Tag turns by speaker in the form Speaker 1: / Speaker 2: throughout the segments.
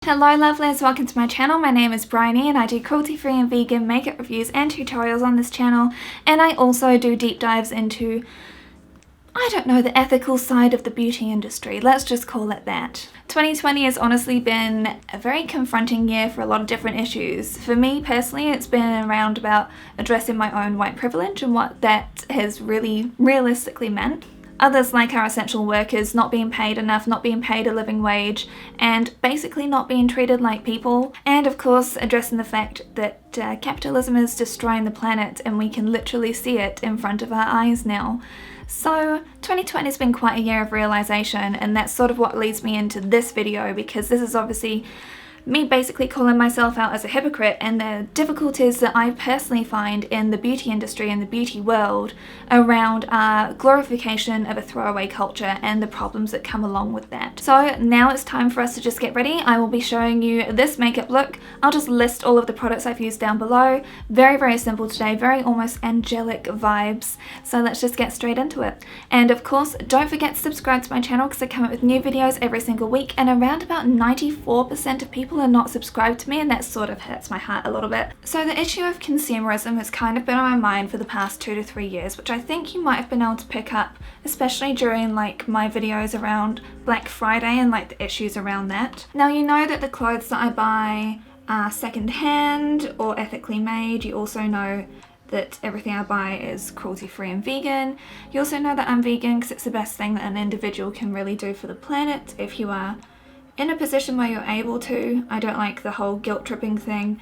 Speaker 1: Hello lovelies, welcome to my channel. My name is Bryony and I do cruelty-free and vegan makeup reviews and tutorials on this channel, and I also do deep dives into, I don't know, the ethical side of the beauty industry. Let's just call it that. 2020 has honestly been a very confronting year for a lot of different issues. For me personally, it's been around about addressing my own white privilege and what that has really realistically meant. Others, like our essential workers, not being paid enough, not being paid a living wage, and basically not being treated like people. And of course, addressing the fact that capitalism is destroying the planet and we can literally see it in front of our eyes now. So 2020 has been quite a year of realization, and that's sort of what leads me into this video, because this is obviously me basically calling myself out as a hypocrite and the difficulties that I personally find in the beauty industry and the beauty world around glorification of a throwaway culture and the problems that come along with that. So now it's time for us to just get ready. I will be showing you this makeup look. I'll just list all of the products I've used down below. Very simple today, very almost angelic vibes. So let's just get straight into it. And of course, don't forget to subscribe to my channel because I come up with new videos every single week, and around about 94% of people are not subscribed to me, and that sort of hurts my heart a little bit. So the issue of consumerism has kind of been on my mind for the past 2 to 3 years, which I think you might have been able to pick up, especially during like my videos around Black Friday and like the issues around that. Now, you know that the clothes that I buy are second-hand or ethically made. You also know that everything I buy is cruelty-free and vegan. You also know that I'm vegan because it's the best thing that an individual can really do for the planet if you are in a position where you're able to. I don't like the whole guilt tripping thing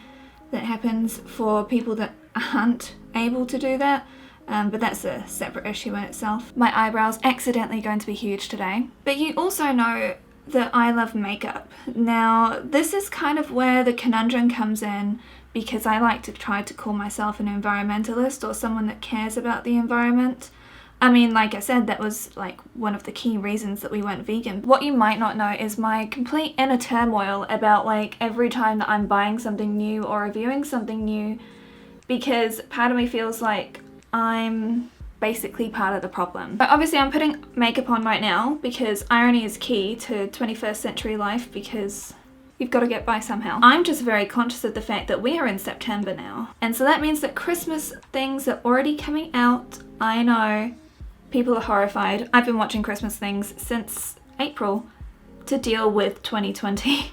Speaker 1: that happens for people that aren't able to do that, but that's a separate issue in itself. My eyebrows accidentally going to be huge today. But you also know that I love makeup. Now, this is kind of where the conundrum comes in, because I like to try to call myself an environmentalist or someone that cares about the environment. I mean, like I said, that was like one of the key reasons that we went vegan. What you might not know is my complete inner turmoil about like every time that I'm buying something new or reviewing something new, because part of me feels like I'm basically part of the problem. But obviously I'm putting makeup on right now because irony is key to 21st century life, because you've got to get by somehow. I'm just very conscious of the fact that we are in September now, and so that means that Christmas things are already coming out. I know. People are horrified. I've been watching Christmas things since April to deal with 2020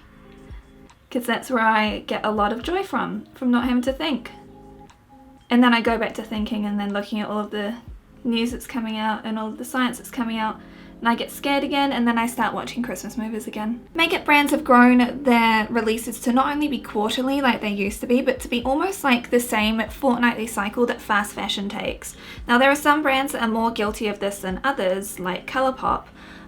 Speaker 1: because that's where I get a lot of joy from not having to think. And then I go back to thinking and then looking at all of the news that's coming out and all of the science that's coming out, and I get scared again, and then I start watching Christmas movies again. Makeup brands have grown their releases to not only be quarterly like they used to be, but to be almost like the same fortnightly cycle that fast fashion takes. Now, there are some brands that are more guilty of this than others, like Colourpop.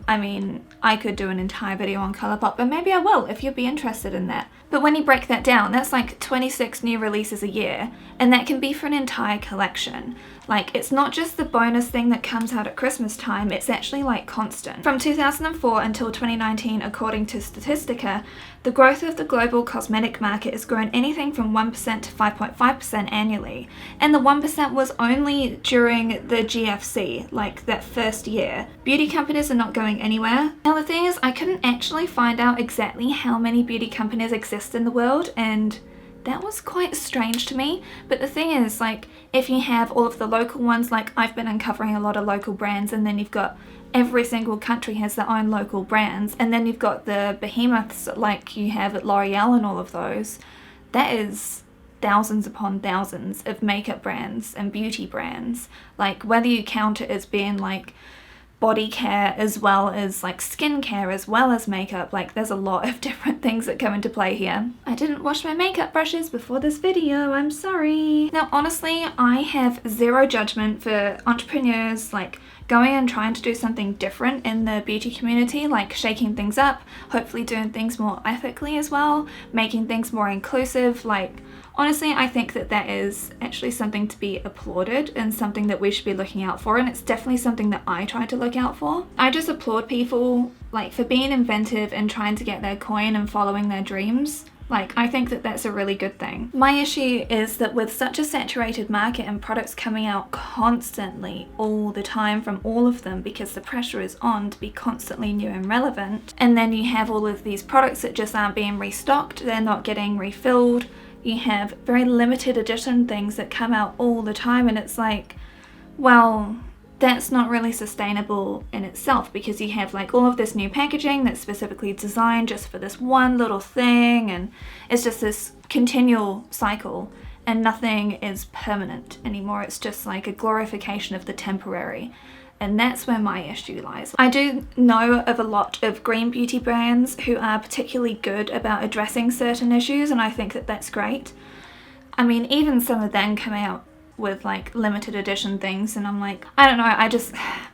Speaker 1: I mean, I could do an entire video on Colourpop, and maybe I will if you'd be interested in that. But when you break that down, that's like 26 new releases a year, and that can be for an entire collection. Like, it's not just the bonus thing that comes out at Christmas time, it's actually like constant. From 2004 until 2019, according to Statistica, the growth of the global cosmetic market has grown anything from 1% to 5.5% annually. And the 1% was only during the GFC, like that first year. Beauty companies are not going anywhere. Now the thing is, I couldn't actually find out exactly how many beauty companies exist in the world, and that was quite strange to me. But the thing is, like, if you have all of the local ones, like I've been uncovering a lot of local brands, and then you've got every single country has their own local brands, and then you've got the behemoths like you have at L'Oreal and all of those. That is thousands upon thousands of makeup brands and beauty brands. Like, whether you count it as being like body care as well as like skincare as well as makeup, like there's a lot of different things that come into play here. I didn't wash my makeup brushes before this video, I'm sorry. Now honestly, I have zero judgment for entrepreneurs like going and trying to do something different in the beauty community, like shaking things up, hopefully doing things more ethically as well, making things more inclusive. Like, honestly, I think that that is actually something to be applauded and something that we should be looking out for, and it's definitely something that I try to look out for. I just applaud people like for being inventive and trying to get their coin and following their dreams. Like, I think that that's a really good thing. My issue is that with such a saturated market and products coming out constantly all the time from all of them, because the pressure is on to be constantly new and relevant, and then you have all of these products that just aren't being restocked, they're not getting refilled, you have very limited edition things that come out all the time, and it's like, well, that's not really sustainable in itself, because you have like all of this new packaging that's specifically designed just for this one little thing, and it's just this continual cycle, and nothing is permanent anymore. It's just like a glorification of the temporary, and that's where my issue lies. I do know of a lot of green beauty brands who are particularly good about addressing certain issues, and I think that that's great. I mean, even some of them come out with like limited edition things, and I'm like, I don't know,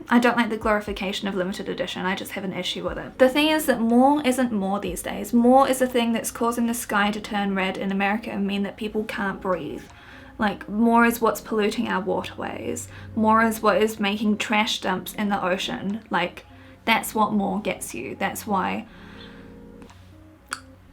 Speaker 1: I don't like the glorification of limited edition. I just have an issue with it. The thing is that more isn't more these days. More is a thing that's causing the sky to turn red in America and mean that people can't breathe. Like, more is what's polluting our waterways. More is what is making trash dumps in the ocean. Like, that's what more gets you. That's why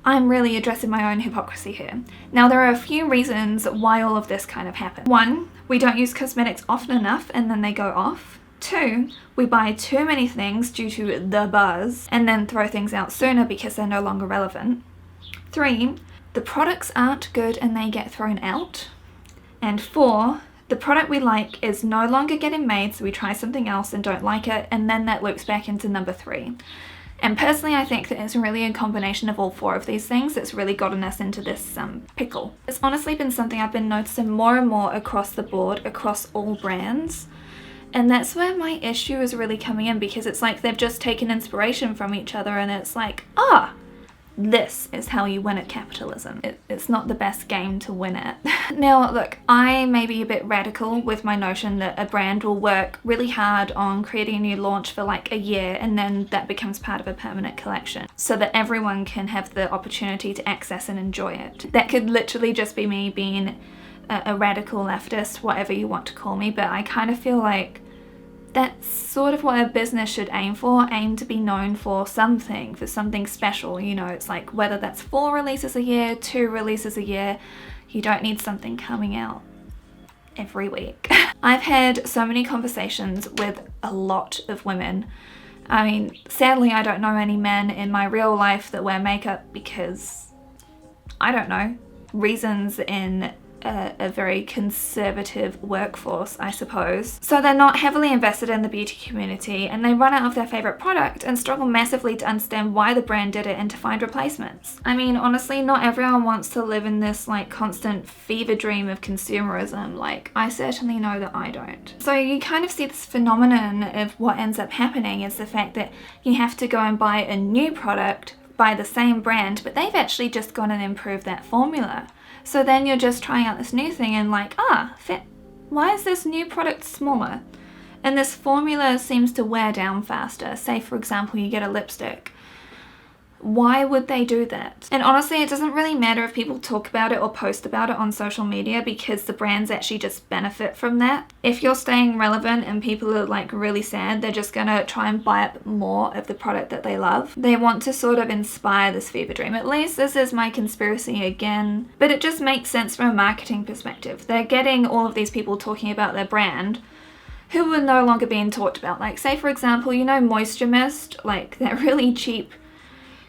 Speaker 1: I'm really addressing my own hypocrisy here. Now, there are a few reasons why all of this kind of happened. 1, we don't use cosmetics often enough and then they go off. 2, we buy too many things due to the buzz and then throw things out sooner because they're no longer relevant. 3, the products aren't good and they get thrown out. And 4, the product we like is no longer getting made, so we try something else and don't like it, and then that loops back into number 3. And personally, I think that it's really a combination of all 4 of these things that's really gotten us into this pickle. It's honestly been something I've been noticing more and more across the board, across all brands. And that's where my issue is really coming in, because it's like they've just taken inspiration from each other, and it's like, this is how you win at capitalism. It's not the best game to win at. Now, look, I may be a bit radical with my notion that a brand will work really hard on creating a new launch for like a year, and then that becomes part of a permanent collection so that everyone can have the opportunity to access and enjoy it. That could literally just be me being a radical leftist, whatever you want to call me, but I kind of feel like that's sort of what a business should aim for, aim to be known for something special, you know. It's like, whether that's 4 releases a year, 2 releases a year, you don't need something coming out every week. I've had so many conversations with a lot of women. I mean, sadly, I don't know any men in my real life that wear makeup because, I don't know, reasons in a very conservative workforce, I suppose. So they're not heavily invested in the beauty community, and they run out of their favorite product and struggle massively to understand why the brand did it and to find replacements. I mean, honestly, not everyone wants to live in this like constant fever dream of consumerism. Like, I certainly know that I don't. So you kind of see this phenomenon of what ends up happening is the fact that you have to go and buy a new product by the same brand, but they've actually just gone and improved that formula. So then you're just trying out this new thing and like, why is this new product smaller? And this formula seems to wear down faster. Say, for example, you get a lipstick. Why would they do that? And honestly, it doesn't really matter if people talk about it or post about it on social media, because the brands actually just benefit from that. If you're staying relevant and people are like really sad, they're just gonna try and buy up more of the product that they love. They want to sort of inspire this fever dream. At least this is my conspiracy again, but it just makes sense from a marketing perspective. They're getting all of these people talking about their brand who are no longer being talked about. Like, say for example, you know, Moisture Mist, like that really cheap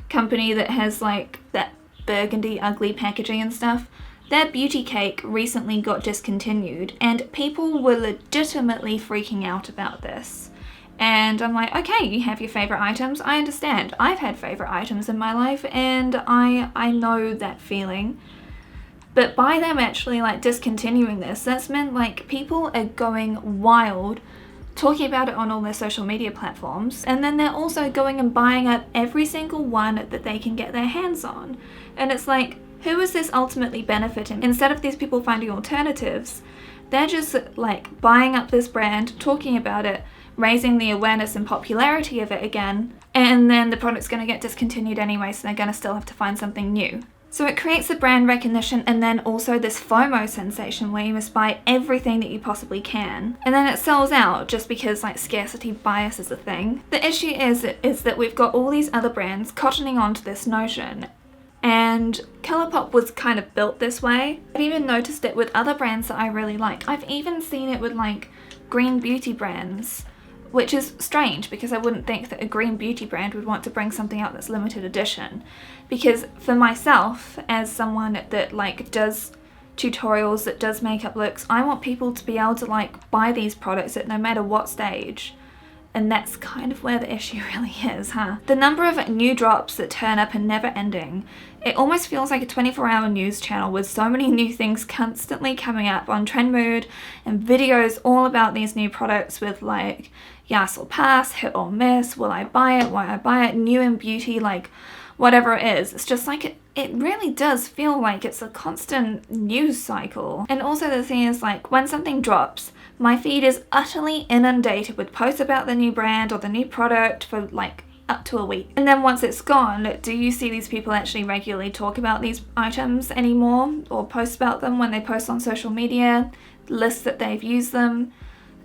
Speaker 1: company that has like that burgundy ugly packaging and stuff. Their beauty cake recently got discontinued, and people were legitimately freaking out about this. And I'm like, okay, you have your favorite items, I understand. I've had favorite items in my life, and I know that feeling. But by them actually like discontinuing this, that's meant like people are going wild talking about it on all their social media platforms, and then they're also going and buying up every single one that they can get their hands on. And it's like, who is this ultimately benefiting? Instead of these people finding alternatives, they're just like buying up this brand, talking about it, raising the awareness and popularity of it again, and then the product's going to get discontinued anyway, so they're going to still have to find something new. So it creates the brand recognition, and then also this FOMO sensation where you must buy everything that you possibly can. And then it sells out just because like scarcity bias is a thing. The issue is that we've got all these other brands cottoning onto this notion, And Colourpop was kind of built this way. I've even noticed it with other brands that I really like. I've even seen it with like green beauty brands, which is strange because I wouldn't think that a green beauty brand would want to bring something out that's limited edition. Because for myself, as someone that like does tutorials, that does makeup looks, I want people to be able to like buy these products at no matter what stage. And that's kind of where the issue really is, huh? The number of new drops that turn up are never ending. It almost feels like a 24-hour news channel with so many new things constantly coming up on Trend Mood and videos all about these new products with like yes or pass, hit or miss, will I buy it, why I buy it, new in beauty, like whatever it is. It's just like it really does feel like it's a constant news cycle. And also the thing is, like, when something drops, my feed is utterly inundated with posts about the new brand or the new product for like up to a week. And then once it's gone, do you see these people actually regularly talk about these items anymore or post about them when they post on social media, list that they've used them?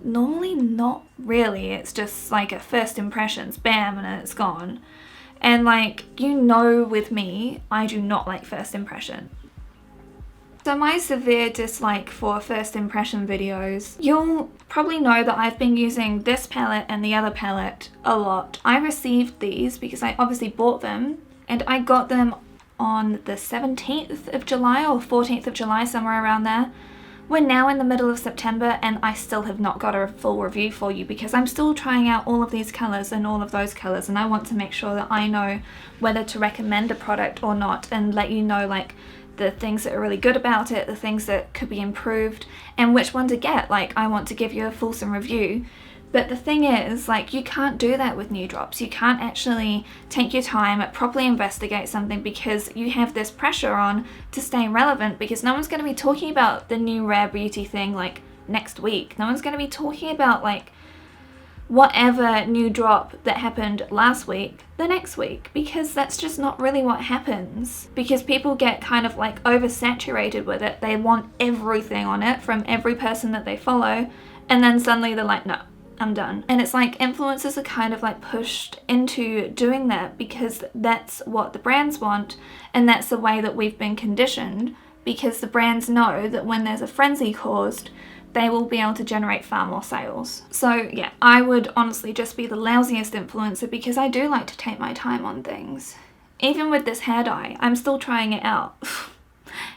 Speaker 1: Normally not really. It's just like a first impressions, bam, and then it's gone. And like, you know, with me, I do not like first impression. So my severe dislike for first impression videos, you'll probably know that I've been using this palette and the other palette a lot. I received these because I obviously bought them, and I got them on the 17th of July or 14th of July, somewhere around there. We're now in the middle of September and I still have not got a full review for you because I'm still trying out all of these colours and all of those colours, and I want to make sure that I know whether to recommend a product or not and let you know like the things that are really good about it, the things that could be improved, and which one to get. Like, I want to give you a fulsome review. But the thing is, like, you can't do that with new drops. You can't actually take your time, properly investigate something because you have this pressure on to stay relevant, because no one's going to be talking about the new rare beauty thing like next week. No one's going to be talking about like whatever new drop that happened last week the next week, because that's just not really what happens. Because people get kind of like oversaturated with it. They want everything on it from every person that they follow, and then suddenly they're like, no, I'm done. And it's like influencers are kind of like pushed into doing that because that's what the brands want, and that's the way that we've been conditioned, because the brands know that when there's a frenzy caused, they will be able to generate far more sales. So yeah, I would honestly just be the lousiest influencer because I do like to take my time on things. Even with this hair dye, I'm still trying it out.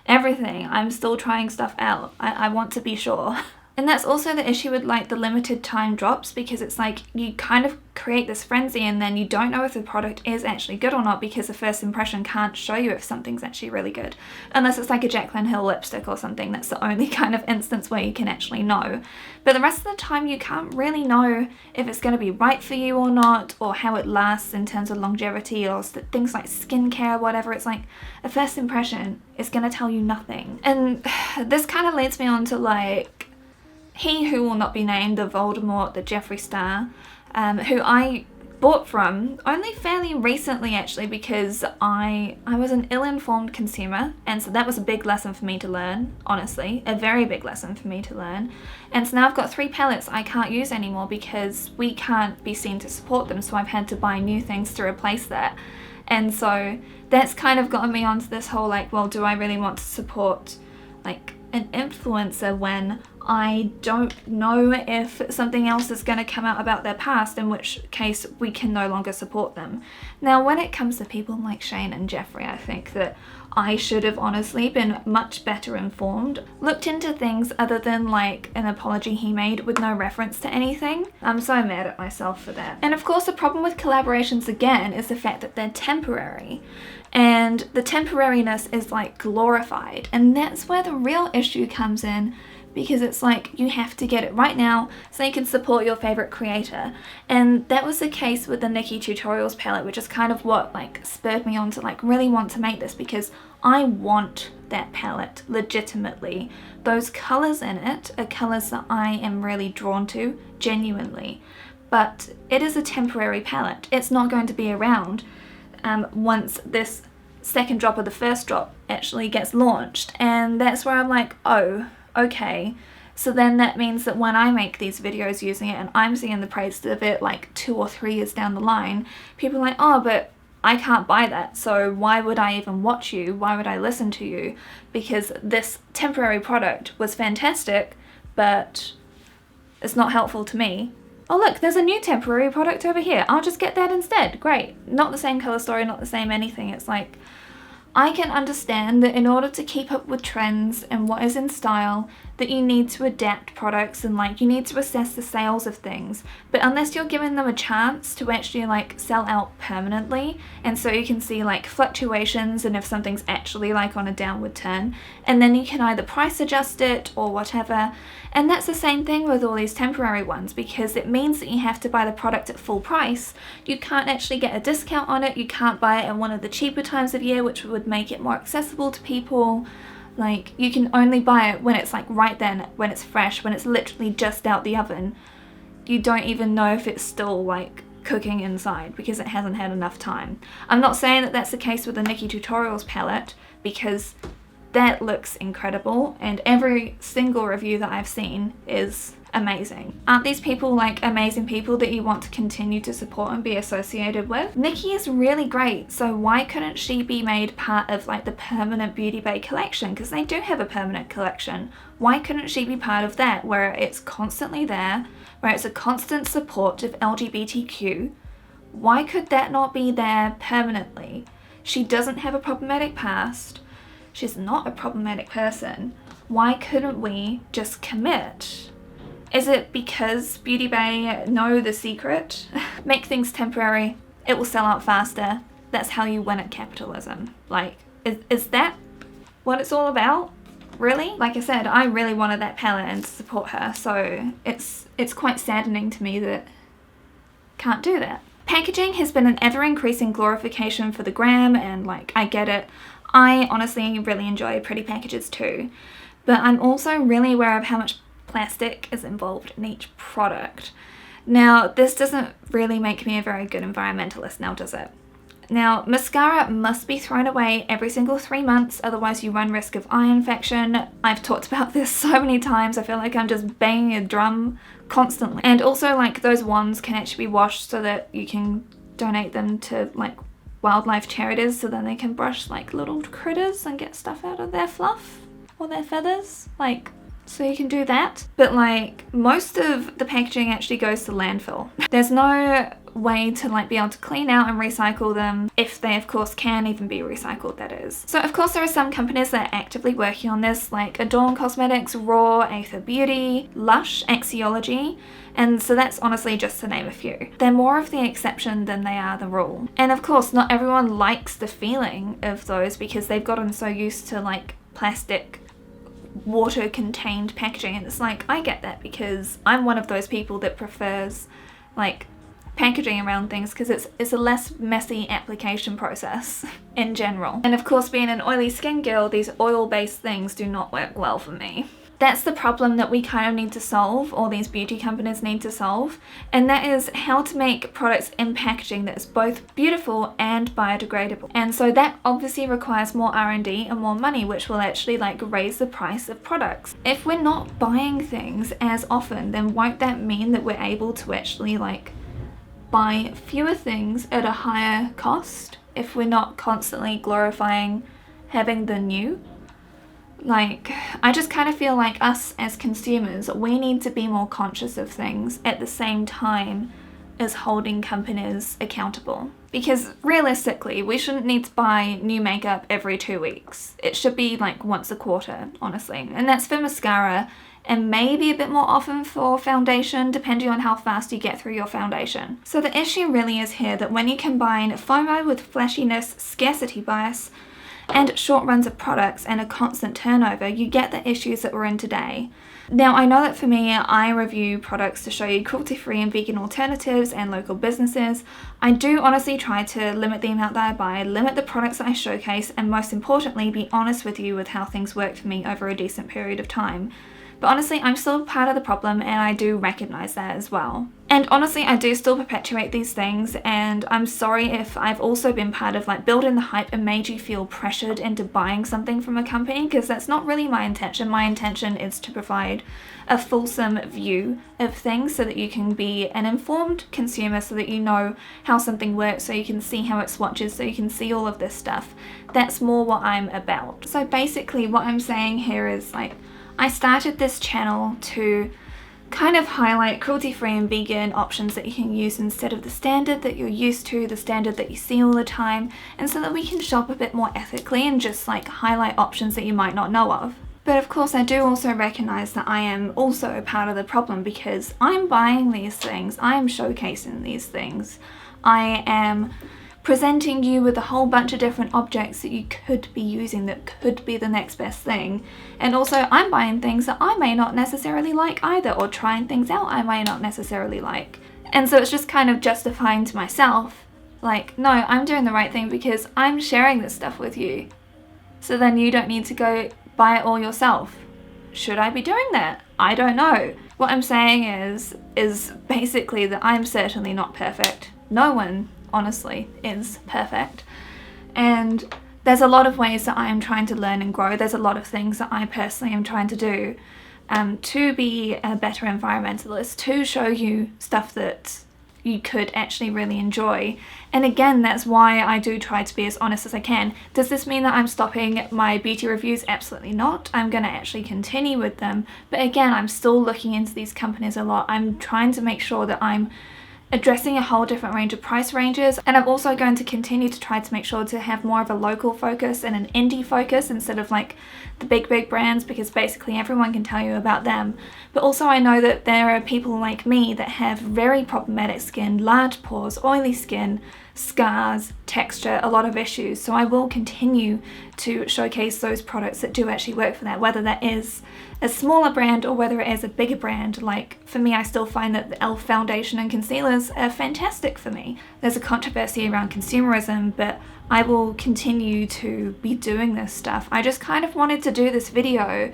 Speaker 1: Everything, I'm still trying stuff out. I want to be sure. And that's also the issue with like the limited time drops, because it's like you kind of create this frenzy and then you don't know if the product is actually good or not, because the first impression can't show you if something's actually really good. Unless it's like a Jaclyn Hill lipstick or something, that's the only kind of instance where you can actually know. But the rest of the time you can't really know if it's going to be right for you or not, or how it lasts in terms of longevity or things like skincare, whatever. It's like a first impression is going to tell you nothing. And this kind of leads me on to like he who will not be named, the Voldemort, the Jeffree Star, who I bought from only fairly recently actually, because I was an ill-informed consumer, and so that was a big lesson for me to learn, honestly, a very big lesson for me to learn. And so now I've got 3 palettes I can't use anymore because we can't be seen to support them, so I've had to buy new things to replace that. And so that's kind of gotten me onto this whole like, well, do I really want to support like an influencer when I don't know if something else is going to come out about their past, in which case we can no longer support them. Now, when it comes to people like Shane and Jeffree, I think that I should have honestly been much better informed, looked into things other than like an apology he made with no reference to anything. I'm so mad at myself for that. And of course the problem with collaborations again is the fact that they're temporary, and the temporariness is like glorified, and that's where the real issue comes in, because it's like you have to get it right now so you can support your favorite creator. And that was the case with the Nikki Tutorials palette, which is kind of what like spurred me on to like really want to make this, because I want that palette legitimately. Those colors in it are colors that I am really drawn to, genuinely. But it is a temporary palette. It's not going to be around once this second drop or the first drop actually gets launched. And that's where I'm like, oh, okay, so then that means that when I make these videos using it and I'm seeing the praise of it like 2 or 3 years down the line, people are like, oh, but I can't buy that, so why would I even watch you? Why would I listen to you? Because this temporary product was fantastic, but it's not helpful to me. Oh look, there's a new temporary product over here. I'll just get that instead. Great. Not the same color story, not the same anything. It's like, I can understand that in order to keep up with trends and what is in style, that you need to adapt products and like you need to assess the sales of things. But unless you're giving them a chance to actually like sell out permanently, and so you can see like fluctuations and if something's actually like on a downward turn, and then you can either price adjust it or whatever. And that's the same thing with all these temporary ones, because it means that you have to buy the product at full price. You can't actually get a discount on it. You can't buy it in one of the cheaper times of year, which would make it more accessible to people. Like, you can only buy it when it's like right then, when it's fresh, when it's literally just out the oven. You don't even know if it's still like cooking inside because it hasn't had enough time. I'm not saying that that's the case with the Nikkie Tutorials palette, because that looks incredible and every single review that I've seen is amazing. Aren't these people like amazing people that you want to continue to support and be associated with? Nikkie is really great, so why couldn't she be made part of like the permanent Beauty Bay collection? Because they do have a permanent collection. Why couldn't she be part of that, where it's constantly there, where it's a constant support of LGBTQ? Why could that not be there permanently? She doesn't have a problematic past. She's not a problematic person. Why couldn't we just commit? Is it because Beauty Bay know the secret? Make things temporary, it will sell out faster. That's how you win at capitalism. Like, is that what it's all about? Really? Like I said, I really wanted that palette and to support her, so it's quite saddening to me that can't do that. Packaging has been an ever-increasing glorification for the gram, and like, I get it. I honestly really enjoy pretty packages too, but I'm also really aware of how much plastic is involved in each product. Now, this doesn't really make me a very good environmentalist now, does it? Now, mascara must be thrown away every single 3 months, otherwise you run risk of eye infection. I've talked about this so many times, I feel like I'm just banging a drum constantly. And also, like, those wands can actually be washed so that you can donate them to like wildlife charities, so then they can brush like little critters and get stuff out of their fluff or their feathers, like, so you can do that. But like, most of the packaging actually goes to landfill. There's no way to like be able to clean out and recycle them, if they of course can even be recycled, that is. So of course there are some companies that are actively working on this, like Adobe Cosmetics, Raw, Aether Beauty, Lush, Axiology, and so that's honestly just to name a few. They're more of the exception than they are the rule. And of course not everyone likes the feeling of those because they've gotten so used to like plastic water contained packaging, and it's like, I get that, because I'm one of those people that prefers like packaging around things because it's a less messy application process in general. And of course, being an oily skin girl, these oil-based things do not work well for me. That's the problem that we kind of need to solve, or these beauty companies need to solve, and that is how to make products in packaging that is both beautiful and biodegradable. And so that obviously requires more R&D and more money, which will actually like raise the price of products. If we're not buying things as often, then won't that mean that we're able to actually like buy fewer things at a higher cost if we're not constantly glorifying having the new? Like, I just kind of feel like us as consumers, we need to be more conscious of things at the same time as holding companies accountable. Because realistically, we shouldn't need to buy new makeup every 2 weeks. It should be like once a quarter, honestly. And that's for mascara, and maybe a bit more often for foundation, depending on how fast you get through your foundation. So the issue really is here that when you combine FOMO with flashiness, scarcity bias, and short runs of products and a constant turnover, you get the issues that we're in today. Now, I know that for me, I review products to show you cruelty-free and vegan alternatives and local businesses. I do honestly try to limit the amount that I buy, limit the products that I showcase, and most importantly, be honest with you with how things work for me over a decent period of time. But honestly, I'm still part of the problem, and I do recognize that as well. And honestly, I do still perpetuate these things, and I'm sorry if I've also been part of like building the hype and made you feel pressured into buying something from a company, because that's not really my intention. My intention is to provide a fulsome view of things so that you can be an informed consumer, so that you know how something works, so you can see how it swatches, so you can see all of this stuff. That's more what I'm about. So basically what I'm saying here is like, I started this channel to kind of highlight cruelty-free and vegan options that you can use instead of the standard that you're used to, the standard that you see all the time, and so that we can shop a bit more ethically and just like highlight options that you might not know of. But of course I do also recognize that I am also a part of the problem, because I'm buying these things, I am showcasing these things, I am presenting you with a whole bunch of different objects that you could be using that could be the next best thing. And also I'm buying things that I may not necessarily like either, or trying things out I may not necessarily like. And so it's just kind of justifying to myself, like, no, I'm doing the right thing because I'm sharing this stuff with you. So then you don't need to go buy it all yourself. Should I be doing that? I don't know. What I'm saying is basically that I'm certainly not perfect. No one honestly is perfect, and there's a lot of ways that I am trying to learn and grow. There's a lot of things that I personally am trying to do to be a better environmentalist, to show you stuff that you could actually really enjoy. And again, that's why I do try to be as honest as I can. Does this mean that I'm stopping my beauty reviews? Absolutely not. I'm going to actually continue with them, but again, I'm still looking into these companies a lot. I'm trying to make sure that I'm addressing a whole different range of price ranges, and I'm also going to continue to try to make sure to have more of a local focus and an indie focus instead of like the big brands, because basically everyone can tell you about them. But also I know that there are people like me that have very problematic skin, large pores, oily skin, scars, texture, a lot of issues, so I will continue to showcase those products that do actually work for that, whether that is a smaller brand or whether it is a bigger brand. Like for me, I still find that the e.l.f. foundation and concealers are fantastic for me. There's a controversy around consumerism, but I will continue to be doing this stuff. I just kind of wanted to do this video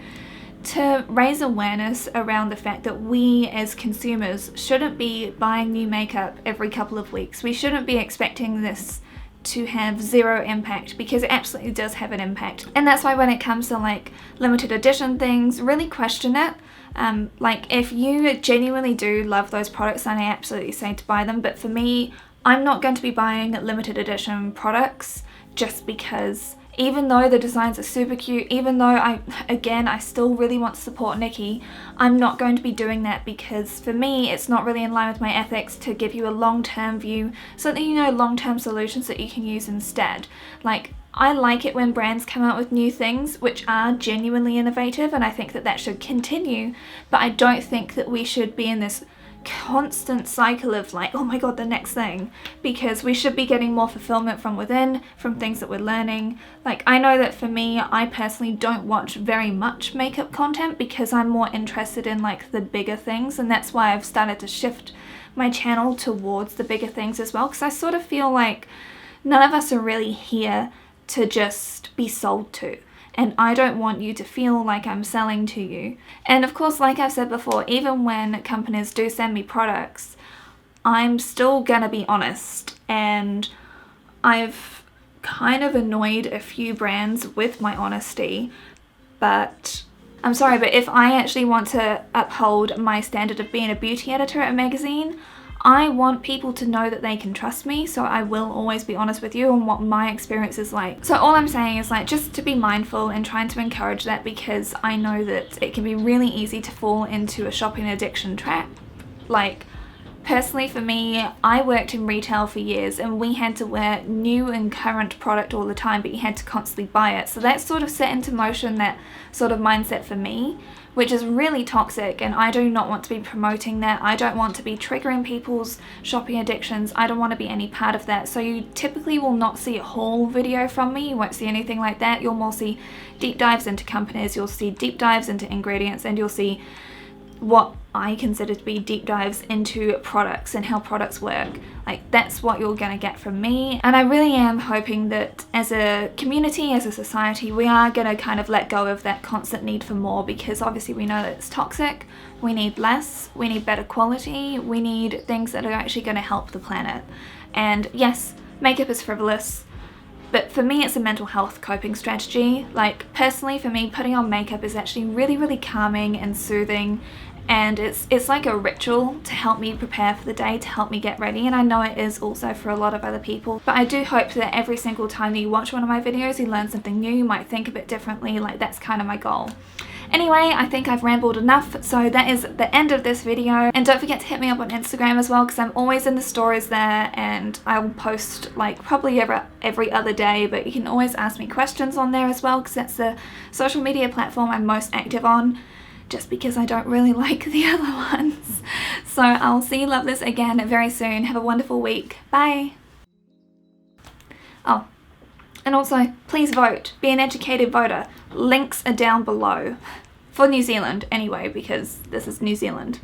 Speaker 1: to raise awareness around the fact that we as consumers shouldn't be buying new makeup every couple of weeks. We shouldn't be expecting this to have zero impact, because it absolutely does have an impact. And that's why when it comes to like limited edition things, really question it. Like if you genuinely do love those products, then I absolutely say to buy them. But for me, I'm not going to be buying limited edition products just because, even though the designs are super cute, even though I still really want to support Nikki, I'm not going to be doing that, because for me it's not really in line with my ethics to give you a long-term view so that you know long-term solutions that you can use instead. Like, I like it when brands come out with new things which are genuinely innovative, and I think that that should continue, but I don't think that we should be in this constant cycle of like, oh my god, the next thing, because we should be getting more fulfillment from within, from things that we're learning. Like, I know that for me, I personally don't watch very much makeup content because I'm more interested in like the bigger things, and that's why I've started to shift my channel towards the bigger things as well, because I sort of feel like none of us are really here to just be sold to. And I don't want you to feel like I'm selling to you. And of course, like I've said before, even when companies do send me products, I'm still gonna be honest. And I've kind of annoyed a few brands with my honesty, but I'm sorry, but if I actually want to uphold my standard of being a beauty editor at a magazine, I want people to know that they can trust me, so I will always be honest with you on what my experience is like. So all I'm saying is like, just to be mindful and trying to encourage that, because I know that it can be really easy to fall into a shopping addiction trap. Like, personally for me, I worked in retail for years and we had to wear new and current product all the time, but you had to constantly buy it. So that sort of set into motion that sort of mindset for me, which is really toxic, and I do not want to be promoting that. I don't want to be triggering people's shopping addictions. I don't want to be any part of that. So you typically will not see a haul video from me. You won't see anything like that. You'll more see deep dives into companies, you'll see deep dives into ingredients, and you'll see what I consider to be deep dives into products and how products work. Like, that's what you're gonna get from me, and I really am hoping that as a community, as a society, we are gonna kind of let go of that constant need for more, because obviously we know that it's toxic. We need less, we need better quality, we need things that are actually gonna help the planet. And yes, makeup is frivolous, but for me it's a mental health coping strategy. Like, personally for me, putting on makeup is actually really, really calming and soothing, and it's like a ritual to help me prepare for the day, to help me get ready, and I know it is also for a lot of other people. But I do hope that every single time that you watch one of my videos you learn something new, you might think a bit differently. Like, that's kind of my goal. Anyway, I think I've rambled enough, so that is the end of this video. And don't forget to hit me up on Instagram as well, because I'm always in the stories there, and I will post like probably every other day, but you can always ask me questions on there as well, because that's the social media platform I'm most active on, just because I don't really like the other ones. So I'll see you lovelies again very soon. Have a wonderful week. Bye! Oh, and also, please vote. Be an educated voter. Links are down below. For New Zealand, anyway, because this is New Zealand.